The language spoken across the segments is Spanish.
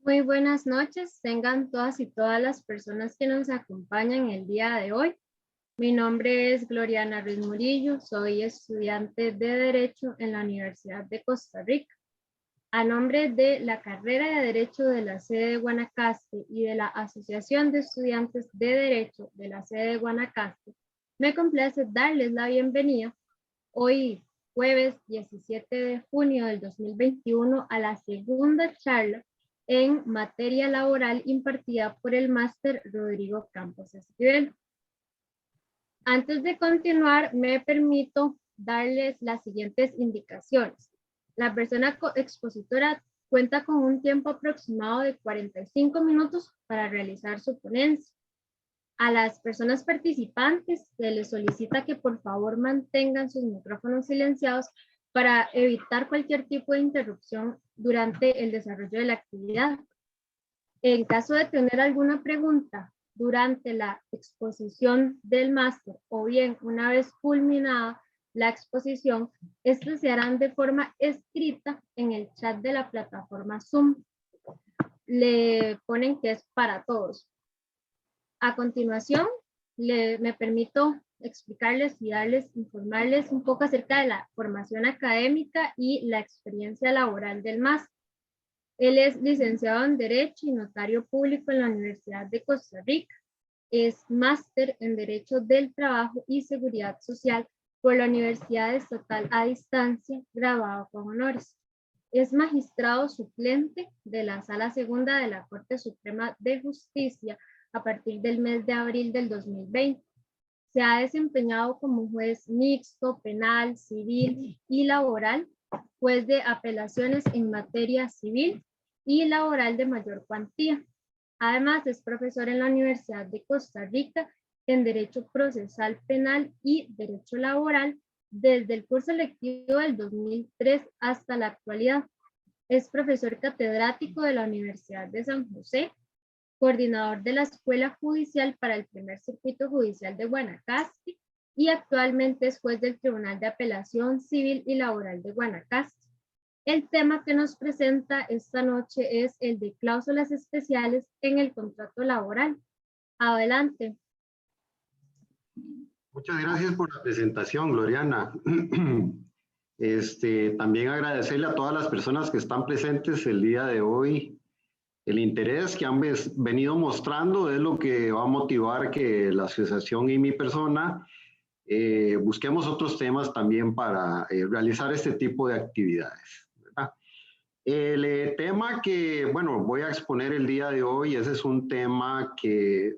Muy buenas noches, tengan todas y todas las personas que nos acompañan el día de hoy. Mi nombre es Gloriana Ruiz Murillo, soy estudiante de Derecho en la Universidad de Costa Rica. A nombre de la carrera de Derecho de la sede de Guanacaste y de la Asociación de Estudiantes de Derecho de la sede de Guanacaste, me complace darles la bienvenida hoy, jueves 17 de junio del 2021, a la segunda charla en materia laboral impartida por el máster Rodrigo Campos Esquivel. Antes de continuar, me permito darles las siguientes indicaciones. La persona expositora cuenta con un tiempo aproximado de 45 minutos para realizar su ponencia. A las personas participantes se les solicita que por favor mantengan sus micrófonos silenciados para evitar cualquier tipo de interrupción durante el desarrollo de la actividad. En caso de tener alguna pregunta durante la exposición del máster o bien una vez culminada la exposición, estas se harán de forma escrita en el chat de la plataforma Zoom. Le ponen que es para todos. A continuación, me permito explicarles y informarles un poco acerca de la formación académica y la experiencia laboral del máster. Él es licenciado en Derecho y notario público en la Universidad de Costa Rica. Es máster en Derecho del Trabajo y Seguridad Social por la Universidad Estatal a Distancia, graduado con honores. Es magistrado suplente de la Sala Segunda de la Corte Suprema de Justicia a partir del mes de abril del 2020. Se ha desempeñado como juez mixto, penal, civil y laboral, juez de apelaciones en materia civil y laboral de mayor cuantía. Además, es profesor en la Universidad de Costa Rica en Derecho Procesal Penal y Derecho Laboral desde el curso lectivo del 2003 hasta la actualidad. Es profesor catedrático de la Universidad de San José, coordinador de la Escuela Judicial para el Primer Circuito Judicial de Guanacaste y actualmente es juez del Tribunal de Apelación Civil y Laboral de Guanacaste. El tema que nos presenta esta noche es el de cláusulas especiales en el contrato laboral. Adelante. Muchas gracias por la presentación, Gloriana. También agradecerle a todas las personas que están presentes el día de hoy. El interés que han venido mostrando es lo que va a motivar que la asociación y mi persona busquemos otros temas también para realizar este tipo de actividades, ¿verdad? El tema que, bueno, voy a exponer el día de hoy, ese es un tema que,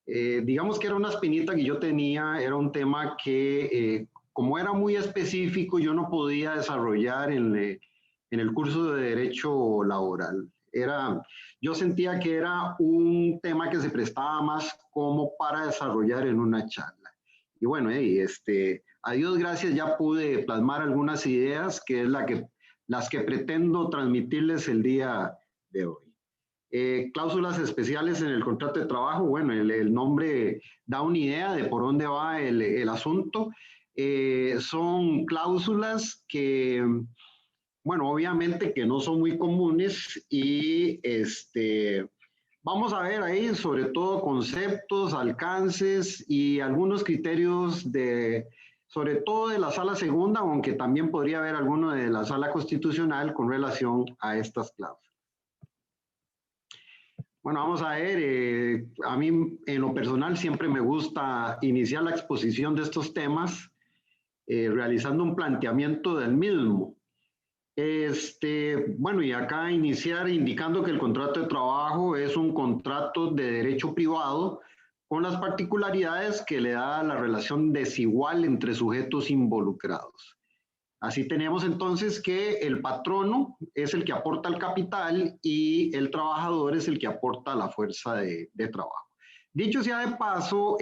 digamos que era una espinita que yo tenía, era un tema que, como era muy específico, yo no podía desarrollar en el curso de Derecho Laboral. Yo sentía que era un tema que se prestaba más como para desarrollar en una charla. Y bueno, a Dios gracias ya pude plasmar algunas ideas que es las que pretendo transmitirles el día de hoy. Cláusulas especiales en el contrato de trabajo, bueno, el nombre da una idea de por dónde va el asunto. Son cláusulas que, bueno, obviamente que no son muy comunes y vamos a ver ahí sobre todo conceptos, alcances y algunos criterios sobre todo de la Sala Segunda, aunque también podría haber alguno de la Sala Constitucional con relación a estas cláusulas. Bueno, vamos a ver, a mí en lo personal siempre me gusta iniciar la exposición de estos temas realizando un planteamiento del mismo. Bueno, y acá iniciar indicando que el contrato de trabajo es un contrato de derecho privado con las particularidades que le da la relación desigual entre sujetos involucrados. Así tenemos entonces que el patrono es el que aporta el capital y el trabajador es el que aporta la fuerza de trabajo. Dicho sea de paso,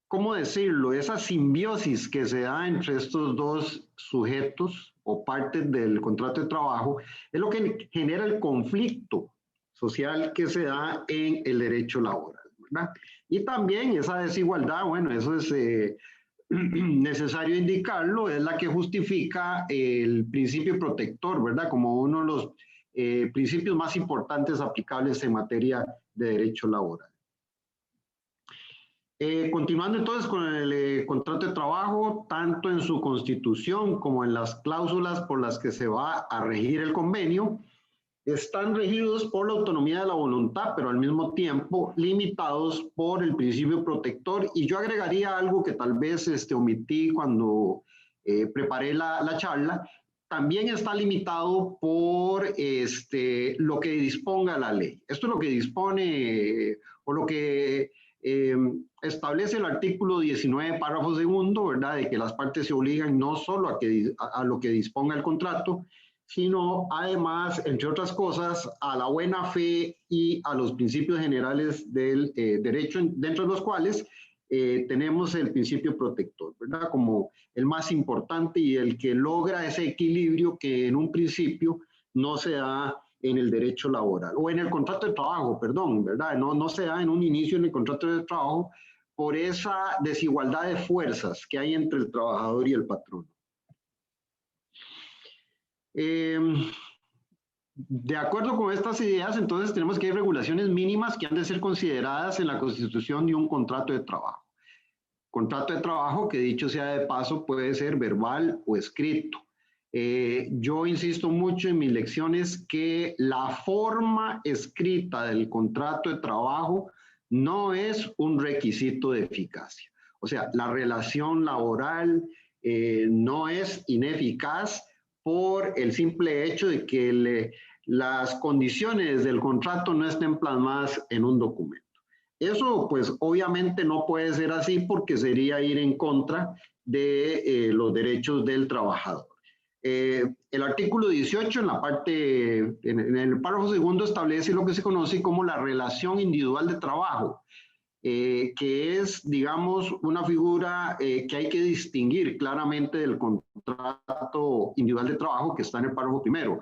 ¿cómo decirlo? Esa simbiosis que se da entre estos dos sujetos o partes del contrato de trabajo es lo que genera el conflicto social que se da en el derecho laboral, ¿verdad? Y también esa desigualdad, bueno, eso es necesario indicarlo, es la que justifica el principio protector, ¿verdad? Como uno de los principios más importantes aplicables en materia de derecho laboral. Continuando entonces con el contrato de trabajo, tanto en su constitución como en las cláusulas por las que se va a regir el convenio, están regidos por la autonomía de la voluntad, pero al mismo tiempo limitados por el principio protector. Y yo agregaría algo que tal vez omití cuando preparé la charla. También está limitado por lo que disponga la ley. Esto es lo que dispone o lo que establece el artículo 19, párrafo segundo, ¿verdad? De que las partes se obligan no solo a lo que disponga el contrato, sino además, entre otras cosas, a la buena fe y a los principios generales del derecho, dentro de los cuales tenemos el principio protector, ¿verdad? Como el más importante y el que logra ese equilibrio que en un principio no se da en el derecho laboral, o en el contrato de trabajo, perdón, ¿verdad? No se da en un inicio en el contrato de trabajo por esa desigualdad de fuerzas que hay entre el trabajador y el patrón. De acuerdo con estas ideas, entonces tenemos que hay regulaciones mínimas que han de ser consideradas en la constitución de un contrato de trabajo. Contrato de trabajo que, dicho sea de paso, puede ser verbal o escrito. Yo insisto mucho en mis lecciones que la forma escrita del contrato de trabajo no es un requisito de eficacia. O sea, la relación laboral no es ineficaz por el simple hecho de que las condiciones del contrato no estén plasmadas en un documento. Eso, pues, obviamente no puede ser así porque sería ir en contra de los derechos del trabajador. El artículo 18, en el párrafo segundo, establece lo que se conoce como la relación individual de trabajo, que es, digamos, una figura que hay que distinguir claramente del contrato individual de trabajo que está en el párrafo primero.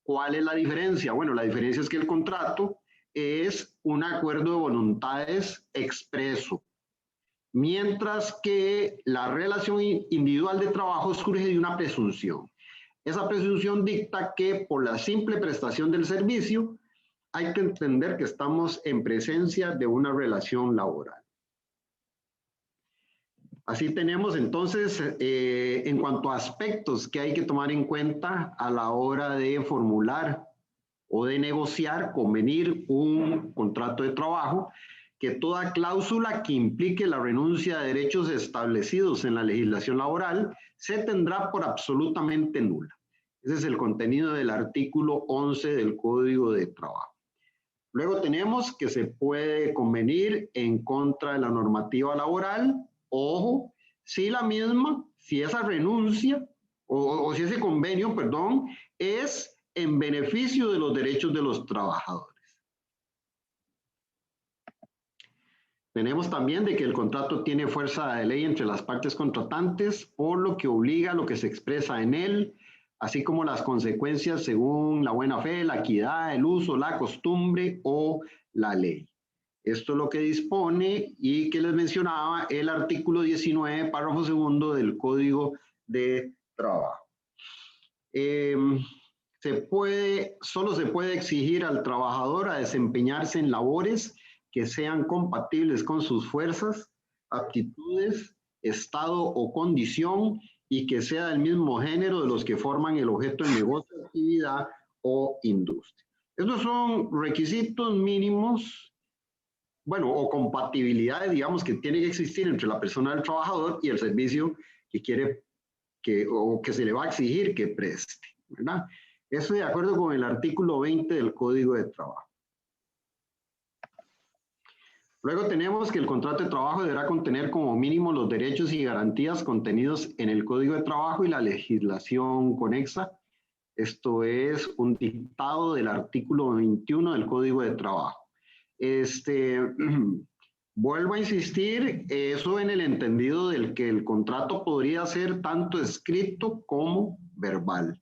¿Cuál es la diferencia? Bueno, la diferencia es que el contrato es un acuerdo de voluntades expreso, mientras que la relación individual de trabajo surge de una presunción. Esa presunción dicta que por la simple prestación del servicio hay que entender que estamos en presencia de una relación laboral. Así tenemos entonces, en cuanto a aspectos que hay que tomar en cuenta a la hora de formular o de negociar, convenir un contrato de trabajo, que toda cláusula que implique la renuncia de derechos establecidos en la legislación laboral se tendrá por absolutamente nula. Ese es el contenido del artículo 11 del Código de Trabajo. Luego tenemos que se puede convenir en contra de la normativa laboral. Ojo, si esa renuncia o si ese convenio, perdón, es en beneficio de los derechos de los trabajadores. Tenemos también de que el contrato tiene fuerza de ley entre las partes contratantes, por lo que obliga a lo que se expresa en él, así como las consecuencias según la buena fe, la equidad, el uso, la costumbre o la ley. Esto es lo que dispone y que les mencionaba el artículo 19, párrafo segundo del Código de Trabajo. Solo se puede exigir al trabajador a desempeñarse en labores que sean compatibles con sus fuerzas, aptitudes, estado o condición y que sea del mismo género de los que forman el objeto del negocio, actividad o industria. Estos son requisitos mínimos, bueno, o compatibilidades, digamos, que tiene que existir entre la persona del trabajador y el servicio que quiere o que se le va a exigir que preste, ¿verdad? Eso de acuerdo con el artículo 20 del Código de Trabajo. Luego tenemos que el contrato de trabajo deberá contener como mínimo los derechos y garantías contenidos en el Código de Trabajo y la legislación conexa. Esto es un dictado del artículo 21 del Código de Trabajo. Vuelvo a insistir, eso en el entendido del que el contrato podría ser tanto escrito como verbal.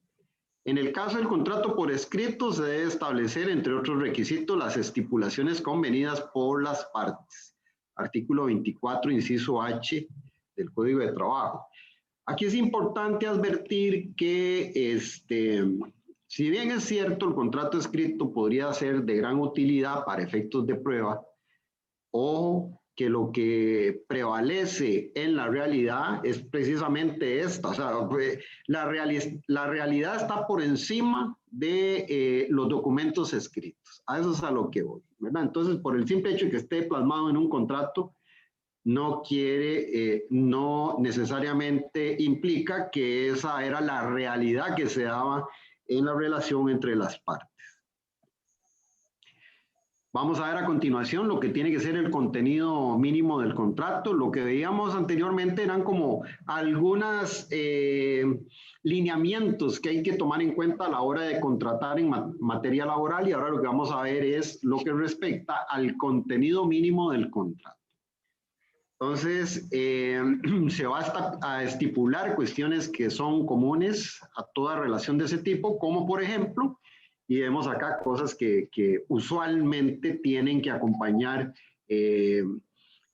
En el caso del contrato por escrito, se debe establecer, entre otros requisitos, las estipulaciones convenidas por las partes. Artículo 24, inciso H del Código de Trabajo. Aquí es importante advertir que Si bien es cierto, el contrato escrito podría ser de gran utilidad para efectos de prueba, o que lo que prevalece en la realidad es precisamente esta. O sea, la realidad está por encima de los documentos escritos. A eso es a lo que voy, ¿verdad? Entonces, por el simple hecho de que esté plasmado en un contrato, no no necesariamente implica que esa era la realidad que se daba en la relación entre las partes. Vamos a ver a continuación lo que tiene que ser el contenido mínimo del contrato. Lo que veíamos anteriormente eran como algunos lineamientos que hay que tomar en cuenta a la hora de contratar en materia laboral, y ahora lo que vamos a ver es lo que respecta al contenido mínimo del contrato. Entonces, se va a estipular cuestiones que son comunes a toda relación de ese tipo, como por ejemplo, y vemos acá cosas que usualmente tienen que acompañar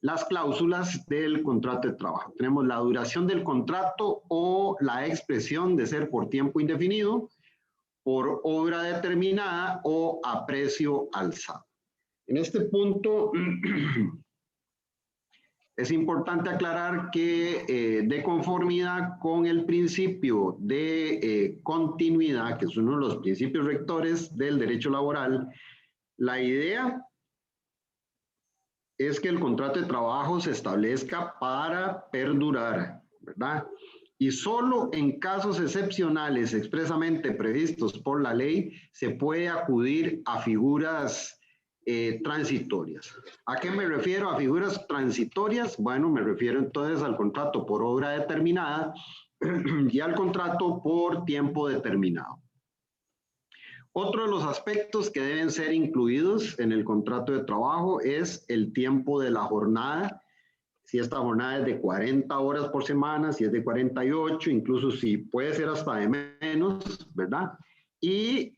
las cláusulas del contrato de trabajo. Tenemos la duración del contrato o la expresión de ser por tiempo indefinido, por obra determinada o a precio alzado. En este punto, es importante aclarar que de conformidad con el principio de continuidad, que es uno de los principios rectores del derecho laboral, la idea es que el contrato de trabajo se establezca para perdurar, ¿verdad? Y solo en casos excepcionales expresamente previstos por la ley se puede acudir a figuras transitorias. ¿A qué me refiero a figuras transitorias? Bueno, me refiero entonces al contrato por obra determinada y al contrato por tiempo determinado. Otro de los aspectos que deben ser incluidos en el contrato de trabajo es el tiempo de la jornada. Si esta jornada es de 40 horas por semana, si es de 48, incluso si puede ser hasta de menos, ¿verdad? Y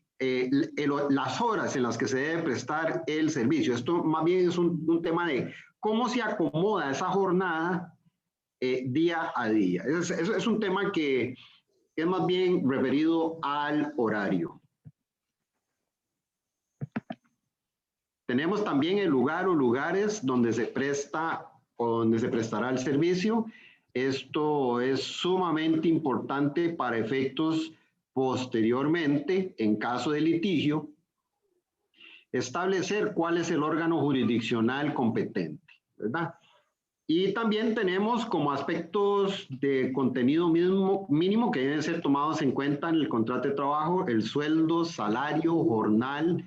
las horas en las que se debe prestar el servicio. Esto más bien es un tema de cómo se acomoda esa jornada día a día. Es un tema que es más bien referido al horario. Tenemos también el lugar o lugares donde se presta o donde se prestará el servicio. Esto es sumamente importante para efectos posteriormente, en caso de litigio, establecer cuál es el órgano jurisdiccional competente, ¿verdad? Y también tenemos como aspectos de contenido mínimo que deben ser tomados en cuenta en el contrato de trabajo: el sueldo, salario, jornal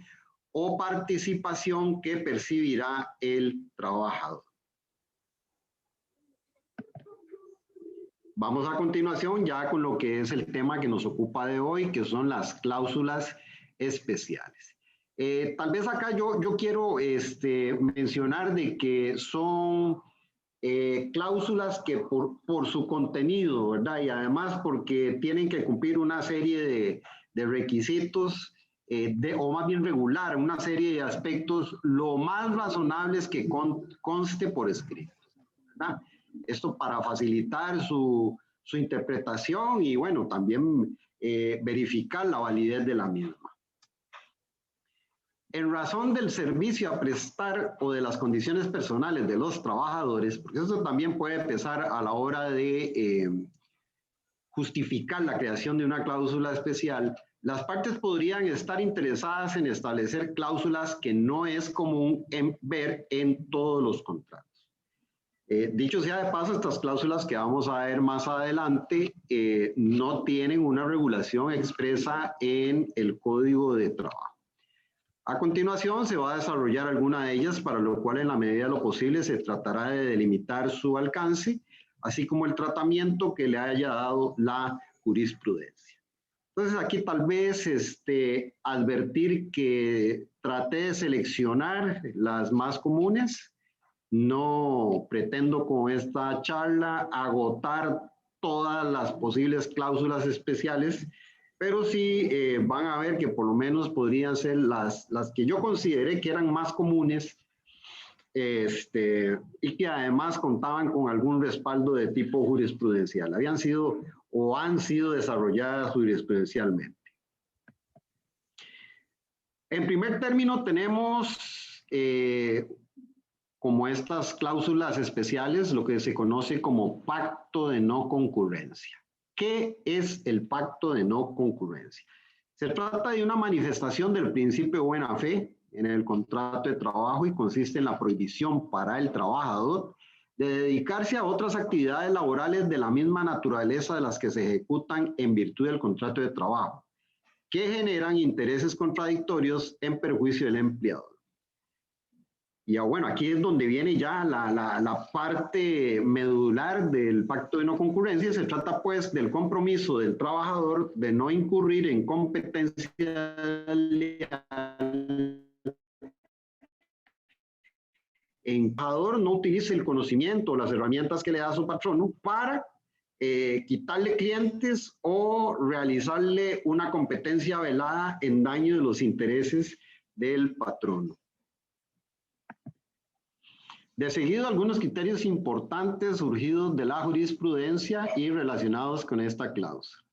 o participación que percibirá el trabajador. Vamos a continuación ya con lo que es el tema que nos ocupa de hoy, que son las cláusulas especiales. Tal vez acá yo quiero mencionar de que son cláusulas que por su contenido, ¿verdad? Y además porque tienen que cumplir una serie de requisitos, o más bien regular una serie de aspectos lo más razonables que conste por escrito, ¿verdad? Esto para facilitar su interpretación y, bueno, también verificar la validez de la misma. En razón del servicio a prestar o de las condiciones personales de los trabajadores, porque eso también puede pesar a la hora de justificar la creación de una cláusula especial, las partes podrían estar interesadas en establecer cláusulas que no es común ver en todos los contratos. Dicho sea de paso, estas cláusulas que vamos a ver más adelante no tienen una regulación expresa en el Código de Trabajo. A continuación se va a desarrollar alguna de ellas, para lo cual en la medida de lo posible se tratará de delimitar su alcance, así como el tratamiento que le haya dado la jurisprudencia. Entonces aquí tal vez advertir que traté de seleccionar las más comunes. No pretendo con esta charla agotar todas las posibles cláusulas especiales, pero sí van a ver que por lo menos podrían ser las que yo consideré que eran más comunes y que además contaban con algún respaldo de tipo jurisprudencial. Habían sido o han sido desarrolladas jurisprudencialmente. En primer término tenemos como estas cláusulas especiales lo que se conoce como pacto de no concurrencia. ¿Qué es el pacto de no concurrencia? Se trata de una manifestación del principio de buena fe en el contrato de trabajo y consiste en la prohibición para el trabajador de dedicarse a otras actividades laborales de la misma naturaleza de las que se ejecutan en virtud del contrato de trabajo, que generan intereses contradictorios en perjuicio del empleador. Y bueno, aquí es donde viene ya la parte medular del pacto de no concurrencia. Se trata pues del compromiso del trabajador de no incurrir en competencia leal. El trabajador no utilice el conocimiento o las herramientas que le da su patrono para quitarle clientes o realizarle una competencia velada en daño de los intereses del patrono. De seguido, algunos criterios importantes surgidos de la jurisprudencia y relacionados con esta cláusula.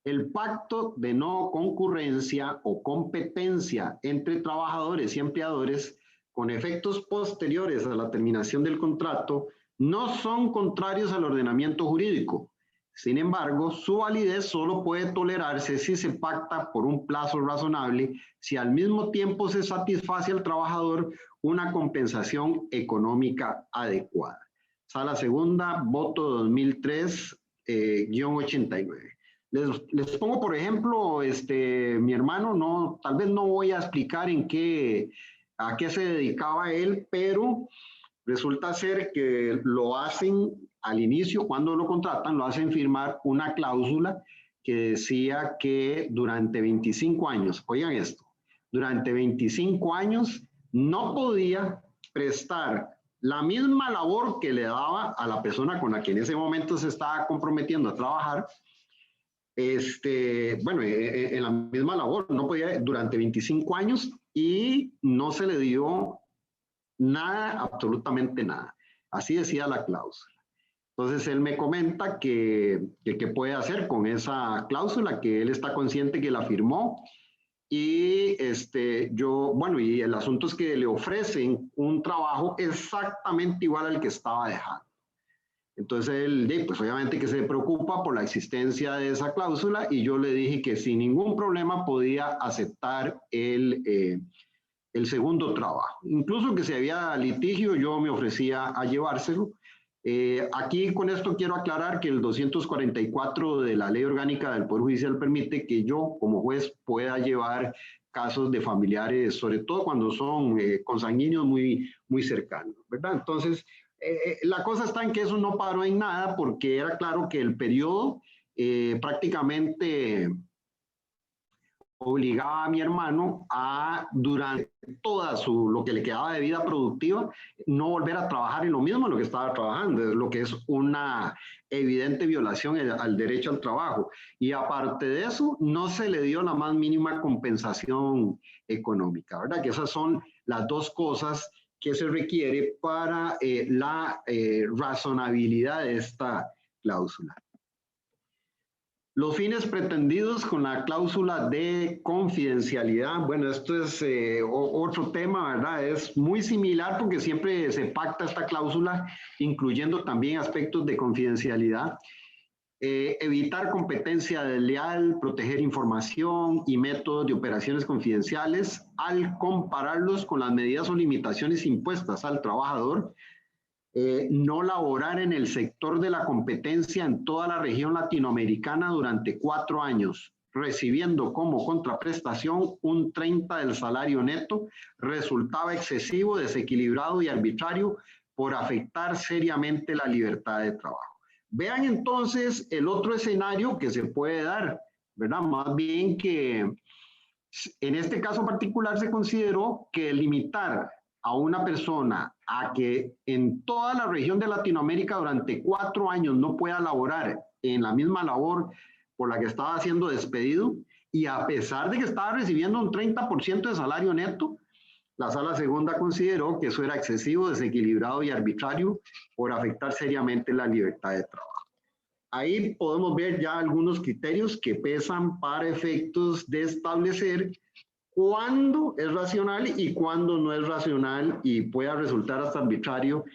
El pacto de no concurrencia o competencia entre trabajadores y empleadores con efectos posteriores a la terminación del contrato no son contrarios al ordenamiento jurídico. Sin embargo, su validez solo puede tolerarse si se pacta por un plazo razonable, si al mismo tiempo se satisface al trabajador una compensación económica adecuada. Sala segunda, voto 2003-89. Les pongo, por ejemplo, mi hermano, tal vez no voy a explicar a qué se dedicaba él, pero resulta ser que lo hacen al inicio, cuando lo contratan, lo hacen firmar una cláusula que decía que durante 25 años, oigan esto, durante 25 años no podía prestar la misma labor que le daba a la persona con la que en ese momento se estaba comprometiendo a trabajar, bueno, en la misma labor, no podía durante 25 años y no se le dio nada, absolutamente nada. Así decía la cláusula. Entonces él me comenta que qué puede hacer con esa cláusula, que él está consciente que la firmó y bueno, y el asunto es que le ofrecen un trabajo exactamente igual al que estaba dejando. Entonces él, pues obviamente que se preocupa por la existencia de esa cláusula y yo le dije que sin ningún problema podía aceptar el segundo trabajo. Incluso que si había litigio, yo me ofrecía a llevárselo. Aquí con esto quiero aclarar que el 244 de la Ley Orgánica del Poder Judicial permite que yo como juez pueda llevar casos de familiares, sobre todo cuando son consanguíneos muy, muy cercanos, ¿verdad? Entonces, la cosa está en que eso no paró en nada porque era claro que el periodo prácticamente obligaba a mi hermano a, durante toda lo que le quedaba de vida productiva, no volver a trabajar en lo mismo en lo que estaba trabajando, lo que es una evidente violación al derecho al trabajo. Y aparte de eso, no se le dio la más mínima compensación económica, ¿verdad? Que esas son las dos cosas que se requiere para la razonabilidad de esta cláusula. Los fines pretendidos con la cláusula de confidencialidad, bueno, esto es otro tema, ¿verdad? Es muy similar porque siempre se pacta esta cláusula, incluyendo también aspectos de confidencialidad. Evitar competencia desleal, proteger información y métodos de operaciones confidenciales al compararlos con las medidas o limitaciones impuestas al trabajador. No laborar en el sector de la competencia en toda la región latinoamericana durante 4 años, recibiendo como contraprestación un 30% del salario neto, resultaba excesivo, desequilibrado y arbitrario por afectar seriamente la libertad de trabajo. Vean entonces el otro escenario que se puede dar, ¿verdad? Más bien que en este caso particular se consideró que limitar a una persona a que en toda la región de Latinoamérica durante 4 años no pueda laborar en la misma labor por la que estaba siendo despedido y a pesar de que estaba recibiendo un 30% de salario neto, la Sala Segunda consideró que eso era excesivo, desequilibrado y arbitrario por afectar seriamente la libertad de trabajo. Ahí podemos ver ya algunos criterios que pesan para efectos de establecer cuándo es racional y cuándo no es racional y pueda resultar hasta arbitrario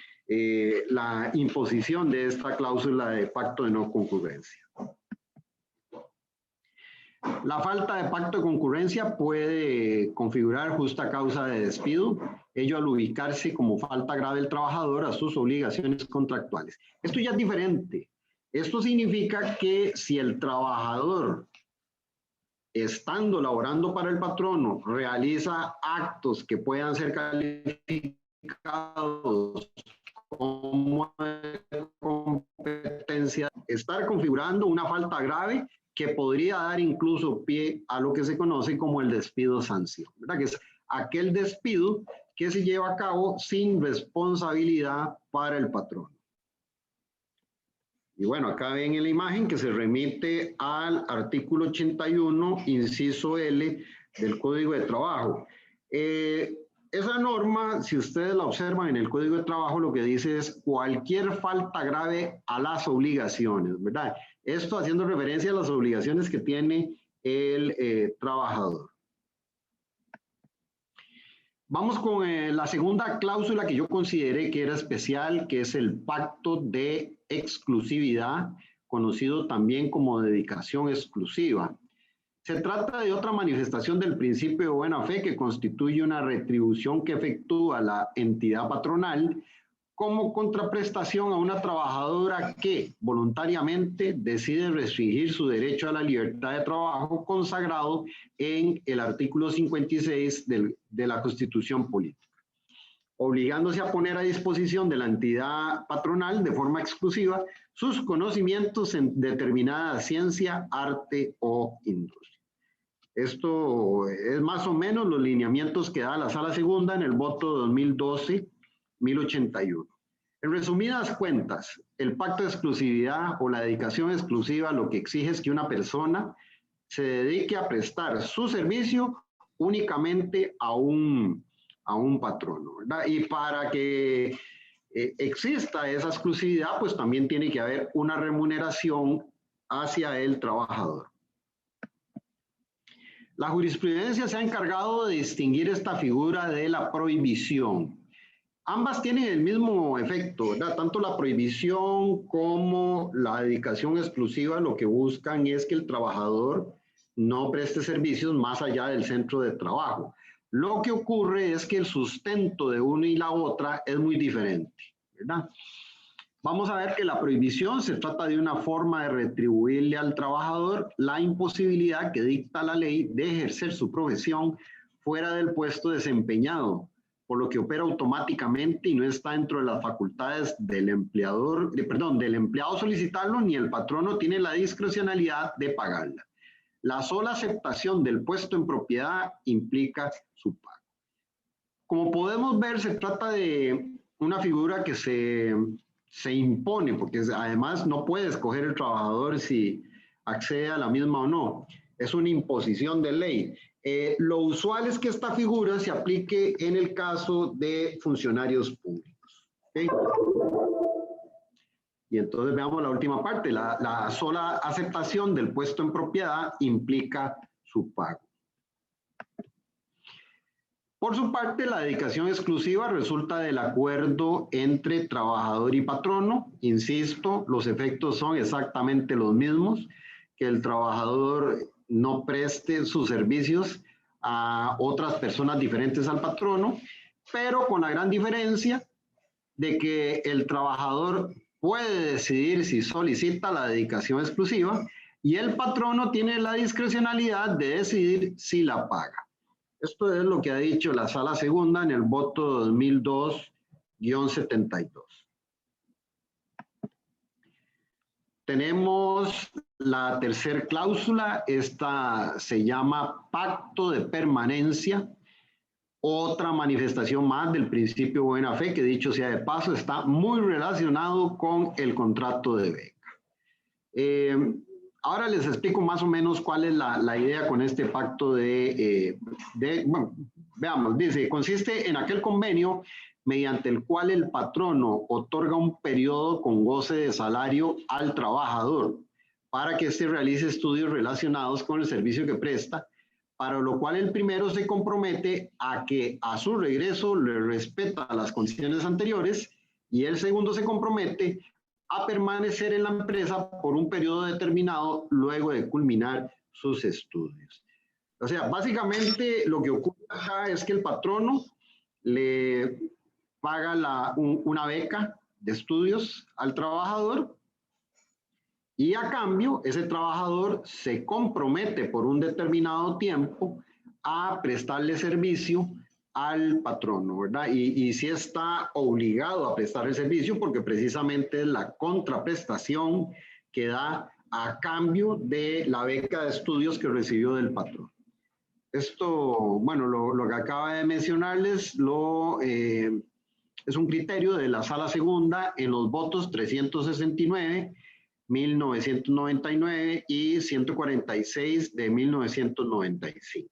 la imposición de esta cláusula de pacto de no concurrencia. La falta de pacto de concurrencia puede configurar justa causa de despido, ello al ubicarse como falta grave del trabajador a sus obligaciones contractuales. Esto ya es diferente. Esto significa que si el trabajador, estando laborando para el patrono, realiza actos que puedan ser calificados como competencia, estar configurando una falta grave que podría dar incluso pie a lo que se conoce como el despido sanción, ¿verdad? Que es aquel despido que se lleva a cabo sin responsabilidad para el patrono. Y bueno, acá ven en la imagen que se remite al artículo 81, inciso L del Código de Trabajo. Esa norma, si ustedes la observan en el Código de Trabajo, lo que dice es cualquier falta grave a las obligaciones, ¿verdad? Esto haciendo referencia a las obligaciones que tiene el trabajador. Vamos con la segunda cláusula que yo consideré que era especial, que es el pacto de exclusividad, conocido también como dedicación exclusiva. Se trata de otra manifestación del principio de buena fe que constituye una retribución que efectúa la entidad patronal como contraprestación a una trabajadora que voluntariamente decide restringir su derecho a la libertad de trabajo consagrado en el artículo 56 de la Constitución Política, obligándose a poner a disposición de la entidad patronal de forma exclusiva sus conocimientos en determinada ciencia, arte o industria. Esto es más o menos los lineamientos que da la Sala Segunda en el voto 2012-1081. En resumidas cuentas, el pacto de exclusividad o la dedicación exclusiva lo que exige es que una persona se dedique a prestar su servicio únicamente a un patrono, ¿verdad? Y para que exista esa exclusividad, pues también tiene que haber una remuneración hacia el trabajador. La jurisprudencia se ha encargado de distinguir esta figura de la prohibición. Ambas tienen el mismo efecto, ¿verdad? Tanto la prohibición como la dedicación exclusiva lo que buscan es que el trabajador no preste servicios más allá del centro de trabajo. Lo que ocurre es que el sustento de una y la otra es muy diferente, ¿verdad? Vamos a ver que la prohibición se trata de una forma de retribuirle al trabajador la imposibilidad que dicta la ley de ejercer su profesión fuera del puesto desempeñado, por lo que opera automáticamente y no está dentro de las facultades del empleador, del empleado solicitarlo, ni el patrono tiene la discrecionalidad de pagarla. La sola aceptación del puesto en propiedad implica su pago. Como podemos ver, se trata de una figura que se impone, porque además no puede escoger el trabajador si accede a la misma o no. Es una imposición de ley. Lo usual es que esta figura se aplique en el caso de funcionarios públicos. ¿Okay? Y entonces veamos la última parte. La sola aceptación del puesto en propiedad implica su pago. Por su parte, la dedicación exclusiva resulta del acuerdo entre trabajador y patrono. Insisto, los efectos son exactamente los mismos, que el trabajador no preste sus servicios a otras personas diferentes al patrono, pero con la gran diferencia de que el trabajador puede decidir si solicita la dedicación exclusiva y el patrono tiene la discrecionalidad de decidir si la paga. Esto es lo que ha dicho la Sala Segunda en el voto 2002-72. Tenemos la tercera cláusula, esta se llama pacto de permanencia, otra manifestación más del principio de buena fe, que dicho sea de paso, está muy relacionado con el contrato de beca. Ahora les explico más o menos cuál es la idea con este pacto bueno, veamos, dice, consiste en aquel convenio mediante el cual el patrono otorga un periodo con goce de salario al trabajador para que éste realice estudios relacionados con el servicio que presta para lo cual el primero se compromete a que a su regreso le respeta las condiciones anteriores y el segundo se compromete a permanecer en la empresa por un periodo determinado luego de culminar sus estudios. O sea, básicamente lo que ocurre acá es que el patrono le paga una beca de estudios al trabajador y a cambio ese trabajador se compromete por un determinado tiempo a prestarle servicio al patrono, ¿verdad? Y sí está obligado a prestar el servicio porque precisamente es la contraprestación que da a cambio de la beca de estudios que recibió del patrón. Esto, bueno, lo que acaba de mencionarles es un criterio de la Sala Segunda en los votos 369, 1999 y 146 de 1995.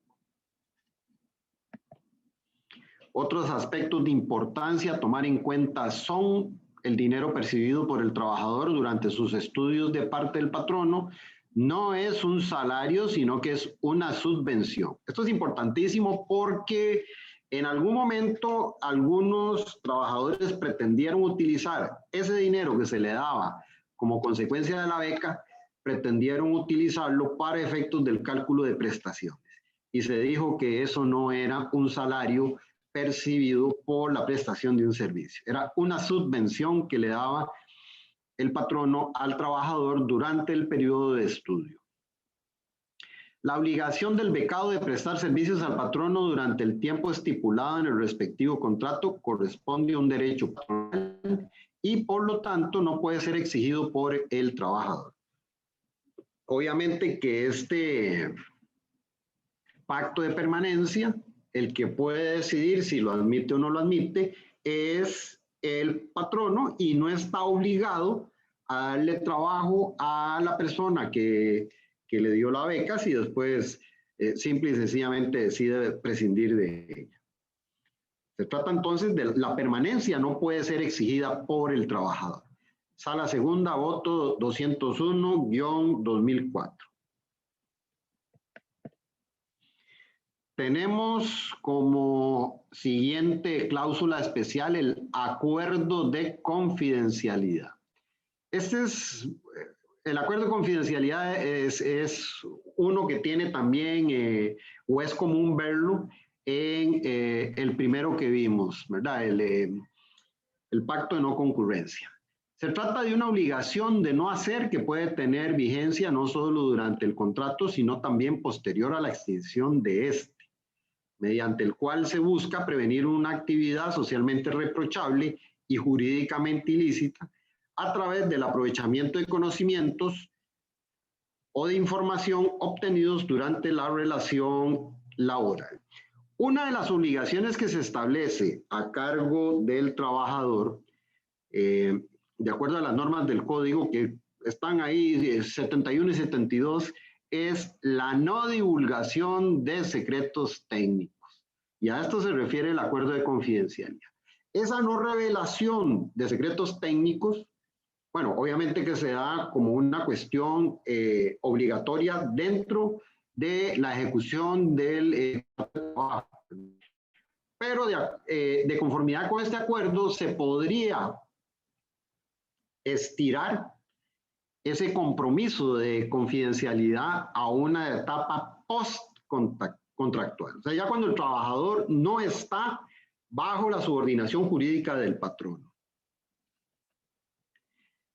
Otros aspectos de importancia a tomar en cuenta son el dinero percibido por el trabajador durante sus estudios de parte del patrono. No es un salario, sino que es una subvención. Esto es importantísimo porque en algún momento algunos trabajadores pretendieron utilizar ese dinero que se le daba como consecuencia de la beca, pretendieron utilizarlo para efectos del cálculo de prestaciones. Y se dijo que eso no era un salario percibido por la prestación de un servicio. Era una subvención que le daba el patrono al trabajador durante el periodo de estudio. La obligación del becado de prestar servicios al patrono durante el tiempo estipulado en el respectivo contrato corresponde a un derecho patronal y por lo tanto no puede ser exigido por el trabajador. Obviamente que este pacto de permanencia, el que puede decidir si lo admite o no lo admite, es el patrono y no está obligado a darle trabajo a la persona que le dio la beca si después simple y sencillamente decide prescindir de ella. Se trata entonces de la permanencia, no puede ser exigida por el trabajador. Sala Segunda, voto 201-2004. Tenemos como siguiente cláusula especial el acuerdo de confidencialidad. El acuerdo de confidencialidad es uno que tiene también, o es común verlo, en el primero que vimos, ¿verdad? El pacto de no concurrencia. Se trata de una obligación de no hacer que puede tener vigencia no solo durante el contrato, sino también posterior a la extinción de este, mediante el cual se busca prevenir una actividad socialmente reprochable y jurídicamente ilícita a través del aprovechamiento de conocimientos o de información obtenidos durante la relación laboral. Una de las obligaciones que se establece a cargo del trabajador, de acuerdo a las normas del código que están ahí, 71 y 72, es la no divulgación de secretos técnicos. Y a esto se refiere el acuerdo de confidencialidad. Esa no revelación de secretos técnicos, bueno, obviamente que se da como una cuestión obligatoria dentro de la ejecución del trabajo. Pero de conformidad con este acuerdo se podría estirar ese compromiso de confidencialidad a una etapa post-contractual. O sea, ya cuando el trabajador no está bajo la subordinación jurídica del patrono.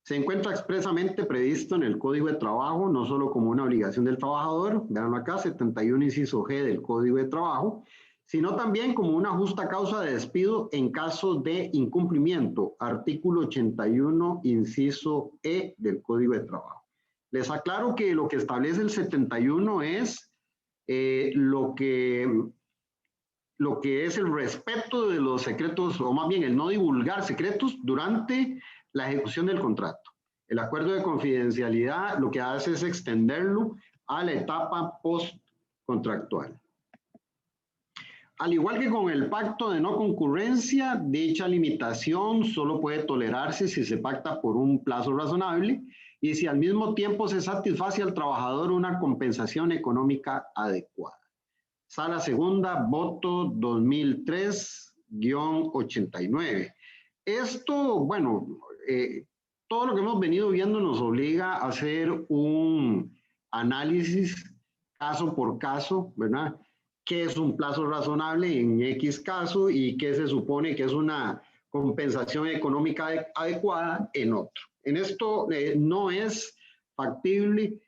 Se encuentra expresamente previsto en el Código de Trabajo, no solo como una obligación del trabajador, veanlo acá, 71 inciso G del Código de Trabajo, sino también como una justa causa de despido en caso de incumplimiento, artículo 81 inciso E del Código de Trabajo. Les aclaro que lo que establece el 71 es lo que es el respeto de los secretos, o más bien el no divulgar secretos durante la ejecución del contrato. El acuerdo de confidencialidad lo que hace es extenderlo a la etapa post-contractual. Al igual que con el pacto de no concurrencia, dicha limitación solo puede tolerarse si se pacta por un plazo razonable y si al mismo tiempo se satisface al trabajador una compensación económica adecuada. Sala segunda, voto 2003-89. Esto, bueno, todo lo que hemos venido viendo nos obliga a hacer un análisis caso por caso, ¿verdad? ¿Qué es un plazo razonable en X caso y qué se supone que es una compensación económica adecuada en otro? En esto no es factible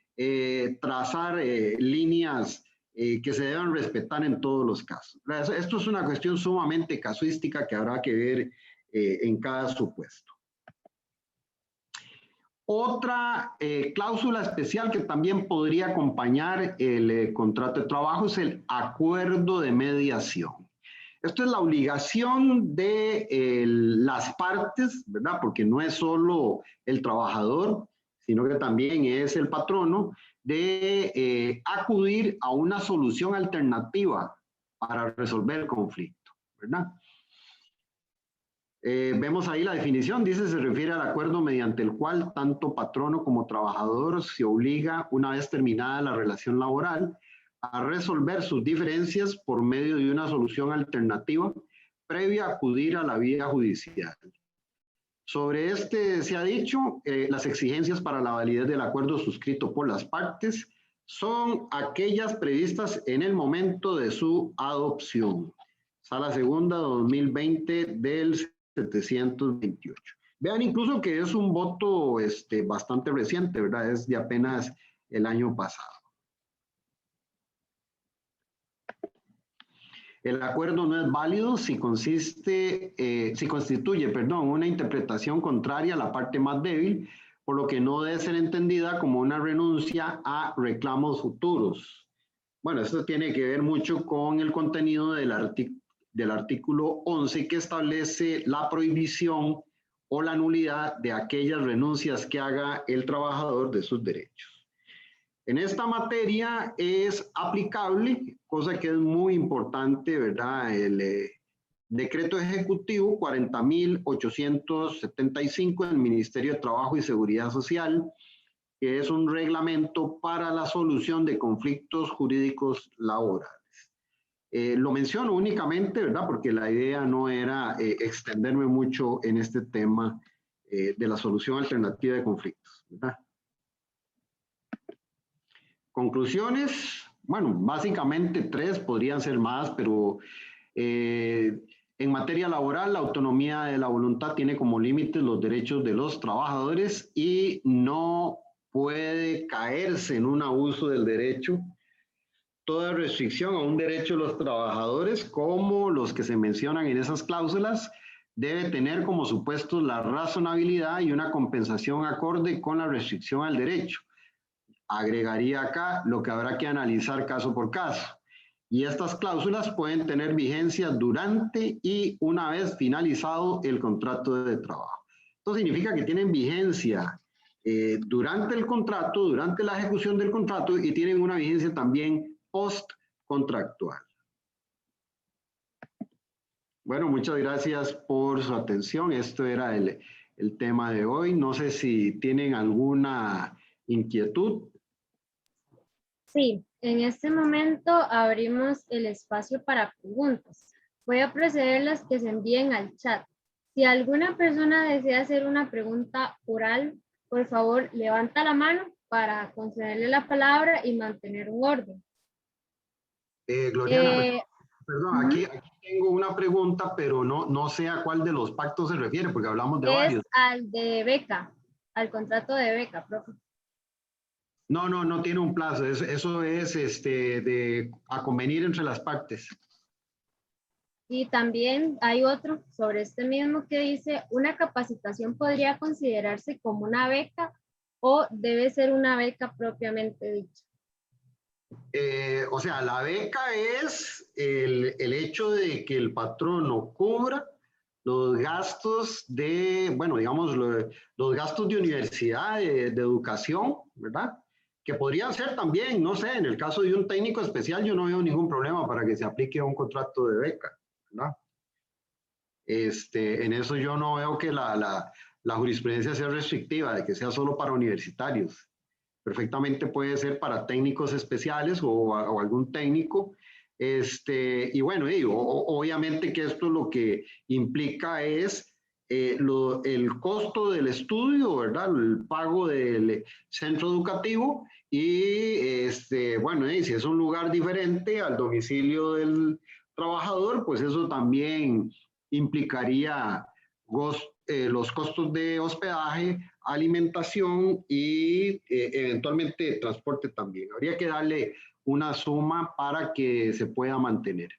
trazar líneas que se deban respetar en todos los casos. Esto es una cuestión sumamente casuística que habrá que ver en cada supuesto. Otra cláusula especial que también podría acompañar el contrato de trabajo es el acuerdo de mediación. Esto es la obligación de las partes, ¿verdad? Porque no es solo el trabajador, sino que también es el patrono, de acudir a una solución alternativa para resolver el conflicto, ¿verdad? Vemos ahí la definición, dice, se refiere al acuerdo mediante el cual tanto patrono como trabajador se obliga, una vez terminada la relación laboral, a resolver sus diferencias por medio de una solución alternativa previa a acudir a la vía judicial. Sobre este se ha dicho, las exigencias para la validez del acuerdo suscrito por las partes son aquellas previstas en el momento de su adopción. Sala segunda 2020 del 728. Vean incluso que es un voto bastante reciente, ¿verdad? Es de apenas el año pasado. El acuerdo no es válido si constituye una interpretación contraria a la parte más débil, por lo que no debe ser entendida como una renuncia a reclamos futuros. Bueno, esto tiene que ver mucho con el contenido del artículo 11 que establece la prohibición o la nulidad de aquellas renuncias que haga el trabajador de sus derechos. En esta materia es aplicable, cosa que es muy importante, ¿verdad? El decreto ejecutivo 40.875 del Ministerio de Trabajo y Seguridad Social, que es un reglamento para la solución de conflictos jurídicos laborales. Lo menciono únicamente, ¿verdad? Porque la idea no era extenderme mucho en este tema de la solución alternativa de conflictos, ¿verdad? Conclusiones, bueno, básicamente 3, podrían ser más, pero en materia laboral, la autonomía de la voluntad tiene como límites los derechos de los trabajadores y no puede caerse en un abuso del derecho. Toda restricción a un derecho de los trabajadores, como los que se mencionan en esas cláusulas, debe tener como supuestos la razonabilidad y una compensación acorde con la restricción al derecho. Agregaría acá lo que habrá que analizar caso por caso. Y estas cláusulas pueden tener vigencia durante y una vez finalizado el contrato de trabajo. Esto significa que tienen vigencia durante el contrato, durante la ejecución del contrato y tienen una vigencia también post-contractual. Bueno, muchas gracias por su atención. Esto era el tema de hoy. No sé si tienen alguna inquietud. Sí, en este momento abrimos el espacio para preguntas. Voy a proceder las que se envíen al chat. Si alguna persona desea hacer una pregunta oral, por favor, levanta la mano para concederle la palabra y mantener un orden. Gloriana, perdón, aquí tengo una pregunta, pero no sé a cuál de los pactos se refiere, porque hablamos de varios. Al de beca, al contrato de beca, profe. No tiene un plazo, eso es de a convenir entre las partes. Y también hay otro sobre este mismo que dice, ¿una capacitación podría considerarse como una beca o debe ser una beca propiamente dicha? O sea, la beca es el hecho de que el patrono cubra los gastos de, bueno, digamos, los gastos de universidad, de educación, ¿verdad? Que podrían ser también, no sé, en el caso de un técnico especial, yo no veo ningún problema para que se aplique un contrato de beca, ¿verdad? En eso yo no veo que la jurisprudencia sea restrictiva, de que sea solo para universitarios. Perfectamente puede ser para técnicos especiales o algún técnico Y bueno, obviamente que esto lo que implica es el costo del estudio, ¿verdad? El pago del centro educativo y, bueno, si es un lugar diferente al domicilio del trabajador, pues eso también implicaría los costos de hospedaje, alimentación y eventualmente transporte también. Habría que darle una suma para que se pueda mantener.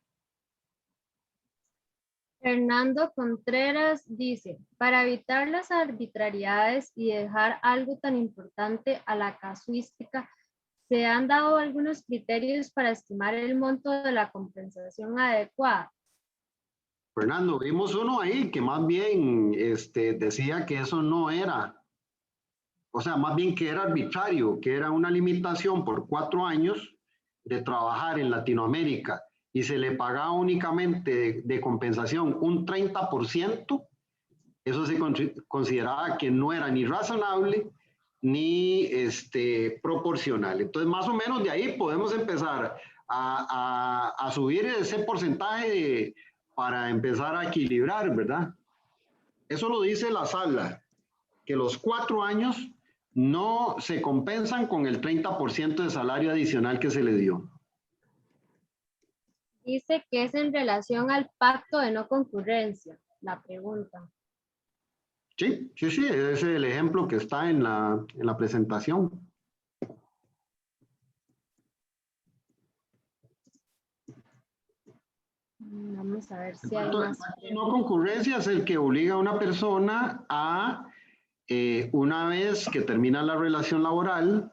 Fernando Contreras dice, para evitar las arbitrariedades y dejar algo tan importante a la casuística, ¿se han dado algunos criterios para estimar el monto de la compensación adecuada? Fernando, vimos uno ahí que más bien decía que eso no era, o sea, más bien que era arbitrario, que era una limitación por 4 años de trabajar en Latinoamérica y se le pagaba únicamente de compensación un 30%, eso se consideraba que no era ni razonable ni proporcional. Entonces, más o menos de ahí podemos empezar a subir ese porcentaje para empezar a equilibrar, ¿verdad? Eso lo dice la sala, que los 4 años no se compensan con el 30% de salario adicional que se le dio. Dice que es en relación al pacto de no concurrencia, la pregunta. Sí, ese es el ejemplo que está en la presentación. Vamos a ver si hay más. No concurrencia es el que obliga a una persona a, una vez que termina la relación laboral,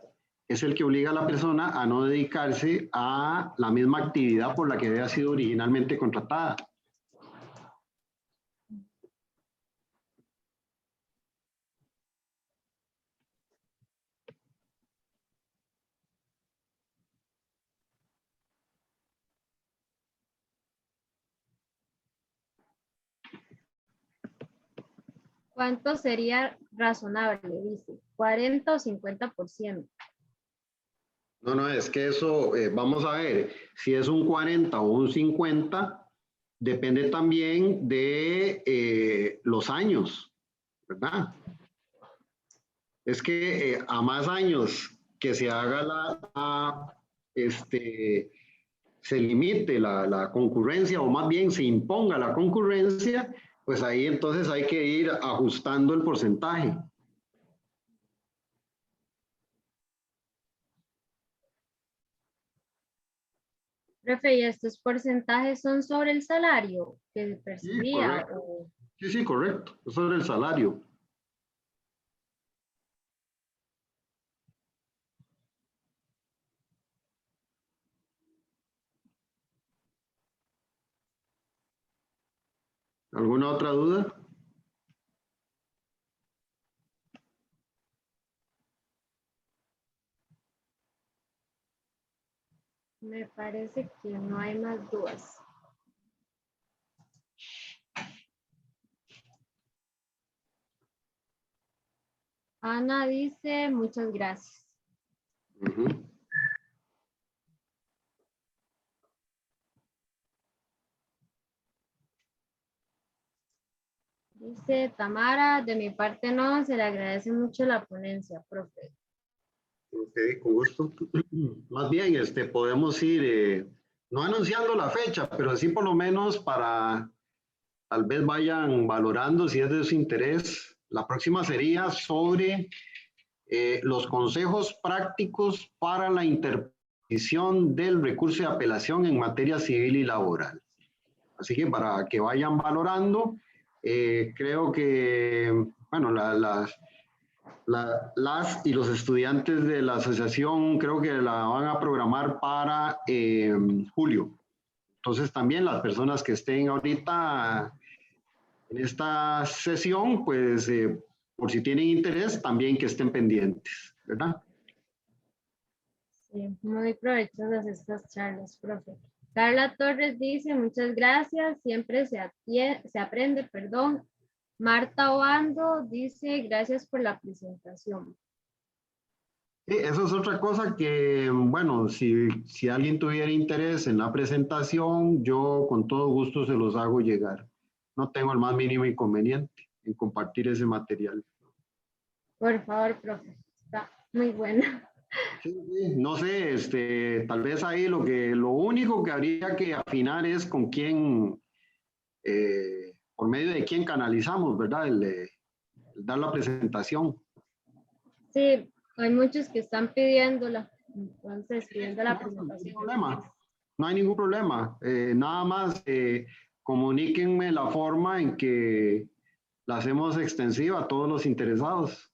es el que obliga a la persona a no dedicarse a la misma actividad por la que había sido originalmente contratada. ¿Cuánto sería razonable? Dice, 40 o 50%. No, es que eso, vamos a ver, si es un 40 o un 50, depende también de los años, ¿verdad? Es que a más años que se haga se limite la concurrencia o más bien se imponga la concurrencia, pues ahí entonces hay que ir ajustando el porcentaje. Profe, ¿y estos porcentajes son sobre el salario que percibía? Sí, correcto. Es sobre el salario. ¿Alguna otra duda? Me parece que no hay más dudas. Ana dice, muchas gracias. Dice Tamara, de mi parte no, se le agradece mucho la ponencia, profe. Ok, con gusto. Más bien, podemos ir, no anunciando la fecha, pero sí por lo menos para tal vez vayan valorando si es de su interés. La próxima sería sobre los consejos prácticos para la interposición del recurso de apelación en materia civil y laboral. Así que para que vayan valorando, creo que, bueno, las y los estudiantes de la asociación creo que la van a programar para julio. Entonces también las personas que estén ahorita en esta sesión, pues por si tienen interés, también que estén pendientes, ¿verdad? Sí, muy provechosas estas charlas, profe. Carla Torres dice, muchas gracias, siempre se aprende, perdón. Marta Obando dice, gracias por la presentación. Eso es otra cosa que, bueno, si alguien tuviera interés en la presentación, yo con todo gusto se los hago llegar. No tengo el más mínimo inconveniente en compartir ese material. Por favor, profe. Está muy buena. Sí, sí, no sé, tal vez ahí lo único que habría que afinar es con quién, por medio de quién canalizamos, ¿verdad? El dar la presentación. Sí, hay muchos que están pidiéndola. Entonces, pidiendo la No, ningún presentación. problema, no hay ningún problema. Nada más comuníquenme la forma en que la hacemos extensiva a todos los interesados.